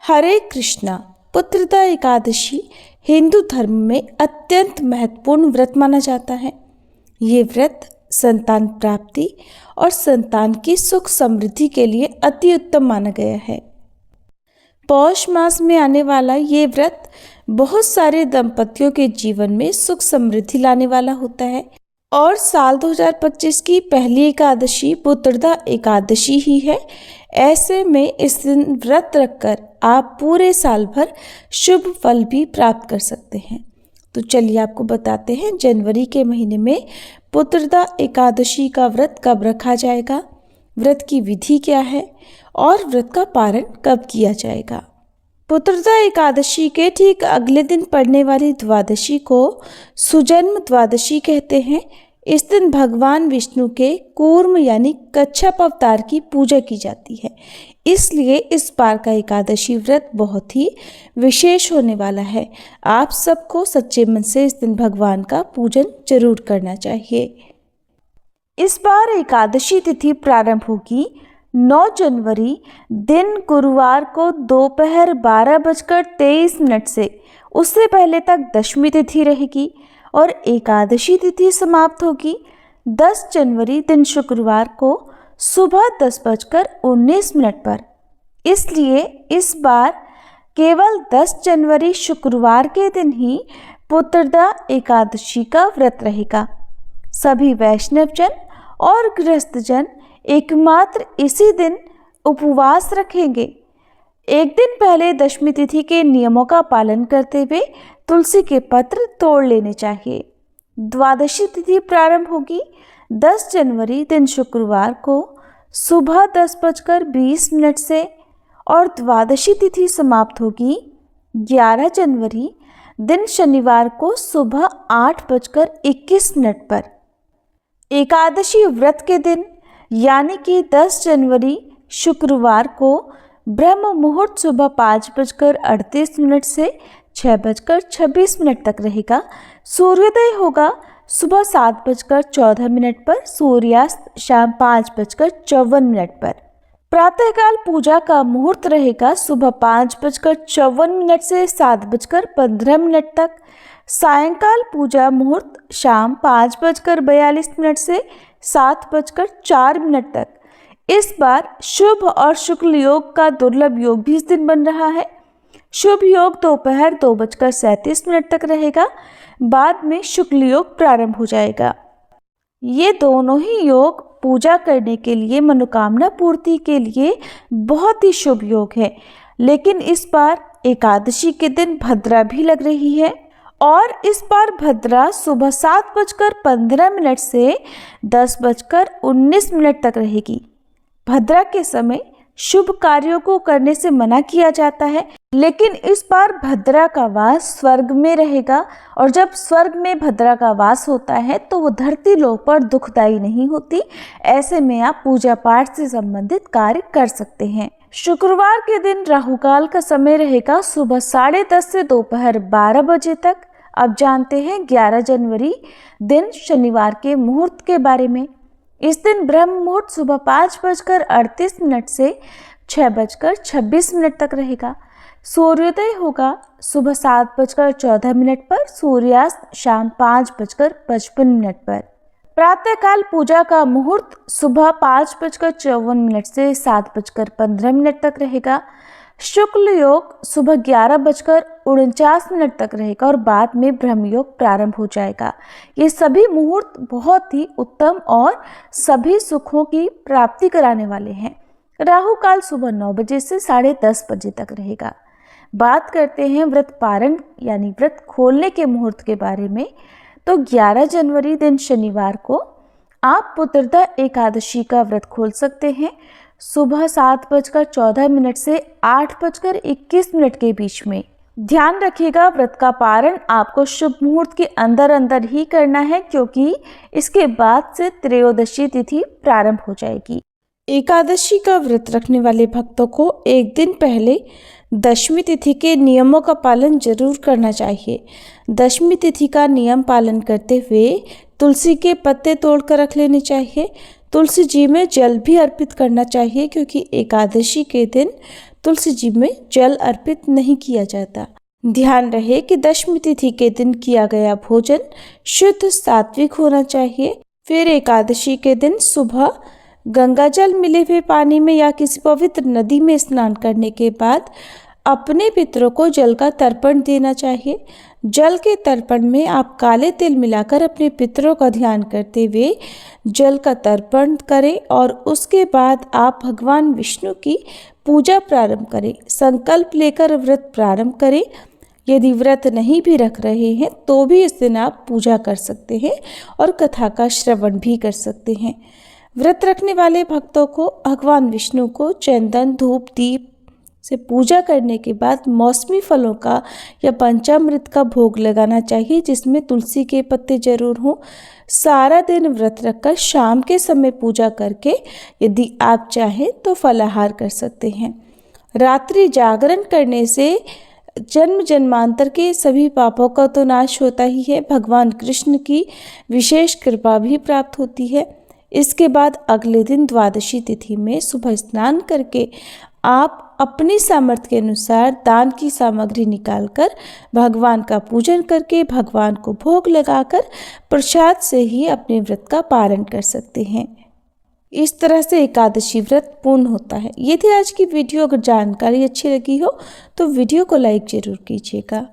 हरे कृष्णा। पुत्रदा एकादशी हिंदू धर्म में अत्यंत महत्वपूर्ण व्रत माना जाता है। ये व्रत संतान प्राप्ति और संतान की सुख समृद्धि के लिए अति उत्तम माना गया है। पौष मास में आने वाला ये व्रत बहुत सारे दंपतियों के जीवन में सुख समृद्धि लाने वाला होता है और साल 2025 की पहली एकादशी पुत्रदा एकादशी ही है। ऐसे में इस दिन व्रत रखकर आप पूरे साल भर शुभ फल भी प्राप्त कर सकते हैं। तो चलिए आपको बताते हैं जनवरी के महीने में पुत्रदा एकादशी का व्रत कब रखा जाएगा, व्रत की विधि क्या है और व्रत का पारण कब किया जाएगा। पुत्रदा एकादशी के ठीक अगले दिन पड़ने वाली द्वादशी को सुजन्म द्वादशी कहते हैं। इस दिन भगवान विष्णु के कूर्म यानी कच्छप अवतार की पूजा की जाती है, इसलिए इस बार का एकादशी व्रत बहुत ही विशेष होने वाला है। आप सबको सच्चे मन से इस दिन भगवान का पूजन जरूर करना चाहिए। इस बार एकादशी तिथि प्रारंभ होगी 9 जनवरी दिन गुरुवार को दोपहर 12:23 से। उससे पहले तक दशमी तिथि रहेगी और एकादशी तिथि समाप्त होगी 10 जनवरी दिन शुक्रवार को सुबह 10:19 पर। इसलिए इस बार केवल 10 जनवरी शुक्रवार के दिन ही पुत्रदा एकादशी का व्रत रहेगा। सभी वैष्णवजन और गृहस्थजन एकमात्र इसी दिन उपवास रखेंगे। एक दिन पहले दशमी तिथि के नियमों का पालन करते हुए तुलसी के पत्र तोड़ लेने चाहिए। द्वादशी तिथि प्रारंभ होगी 10 जनवरी दिन शुक्रवार को सुबह 10:20 से और द्वादशी तिथि समाप्त होगी 11 जनवरी दिन शनिवार को सुबह 8:21 पर। एकादशी व्रत के दिन यानी कि 10 जनवरी शुक्रवार को ब्रह्म मुहूर्त सुबह 5:38 से 6:26 तक रहेगा। सूर्योदय होगा सुबह 7:14 पर, सूर्यास्त शाम 5:54 पर। प्रातःकाल पूजा का मुहूर्त रहेगा सुबह 5:54 से 7:15 तक। सायंकाल पूजा मुहूर्त शाम 5:42 से 7:04 तक। इस बार शुभ और शुक्ल योग का दुर्लभ योग भी इस दिन बन रहा है। शुभ योग दोपहर 2:37 तक रहेगा, बाद में शुक्ल योग प्रारंभ हो जाएगा। ये दोनों ही योग पूजा करने के लिए, मनोकामना पूर्ति के लिए बहुत ही शुभ योग है। लेकिन इस बार एकादशी के दिन भद्रा भी लग रही है और इस बार भद्रा सुबह 7:15 से 10:19 तक रहेगी। भद्रा के समय शुभ कार्यों को करने से मना किया जाता है, लेकिन इस बार भद्रा का वास स्वर्ग में रहेगा और जब स्वर्ग में भद्रा का वास होता है तो वो धरती लोक पर दुखदाई नहीं होती। ऐसे में आप पूजा पाठ से संबंधित कार्य कर सकते हैं। शुक्रवार के दिन राहुकाल का समय रहेगा सुबह 10:30 से दोपहर 12 बजे तक। अब जानते हैं 11 जनवरी दिन शनिवार के मुहूर्त के बारे में। इस दिन ब्रह्म मुहूर्त सुबह 5:38 से 6:26 तक रहेगा। सूर्योदय होगा सुबह 7:14 पर, सूर्यास्त शाम 5:55 पर। प्रातःकाल पूजा का मुहूर्त सुबह 5:54 से 7:15 तक रहेगा। शुक्ल योग सुबह 11:49 तक रहेगा और बाद में ब्रह्म योग प्रारंभ हो जाएगा। ये सभी मुहूर्त बहुत ही उत्तम और सभी सुखों की प्राप्ति कराने वाले हैं। राहु काल सुबह 9 बजे से 10:30 बजे तक रहेगा। बात करते हैं व्रत पारण यानी व्रत खोलने के मुहूर्त के बारे में। तो 11 जनवरी दिन शनिवार को आप पुत्रदा एकादशी का व्रत खोल सकते हैं सुबह 7:14 से 8:21 के बीच में। ध्यान रखिएगा व्रत का पारण आपको शुभ मुहूर्त के अंदर अंदर ही करना है, क्योंकि इसके बाद से त्रयोदशी तिथि प्रारंभ हो जाएगी। एकादशी का व्रत रखने वाले भक्तों को एक दिन पहले दशमी तिथि के नियमों का पालन जरूर करना चाहिए। दशमी तिथि का नियम पालन करते हुए तुलसी के पत्ते तोड़कर रख लेने चाहिए। तुलसी जी में जल भी अर्पित करना चाहिए, क्योंकि एकादशी के दिन तुलसी जी में जल अर्पित नहीं किया जाता। ध्यान रहे कि दशमी तिथि के दिन किया गया भोजन शुद्ध सात्विक होना चाहिए। फिर एकादशी के दिन सुबह गंगा जल मिले हुए पानी में या किसी पवित्र नदी में स्नान करने के बाद अपने पितरों को जल का तर्पण देना चाहिए। जल के तर्पण में आप काले तिल मिलाकर अपने पितरों का ध्यान करते हुए जल का तर्पण करें और उसके बाद आप भगवान विष्णु की पूजा प्रारंभ करें। संकल्प लेकर व्रत प्रारंभ करें। यदि व्रत नहीं भी रख रहे हैं तो भी इस दिन आप पूजा कर सकते हैं और कथा का श्रवण भी कर सकते हैं। व्रत रखने वाले भक्तों को भगवान विष्णु को चंदन, धूप, दीप से पूजा करने के बाद मौसमी फलों का या पंचामृत का भोग लगाना चाहिए, जिसमें तुलसी के पत्ते जरूर हों। सारा दिन व्रत रखकर शाम के समय पूजा करके यदि आप चाहें तो फलाहार कर सकते हैं। रात्रि जागरण करने से जन्म जन्मांतर के सभी पापों का तो नाश होता ही है, भगवान कृष्ण की विशेष कृपा भी प्राप्त होती है। इसके बाद अगले दिन द्वादशी तिथि में सुबह स्नान करके आप अपनी सामर्थ्य के अनुसार दान की सामग्री निकालकर भगवान का पूजन करके भगवान को भोग लगाकर प्रसाद से ही अपने व्रत का पालन कर सकते हैं। इस तरह से एकादशी व्रत पूर्ण होता है। यदि आज की वीडियो अगर जानकारी अच्छी लगी हो तो वीडियो को लाइक जरूर कीजिएगा।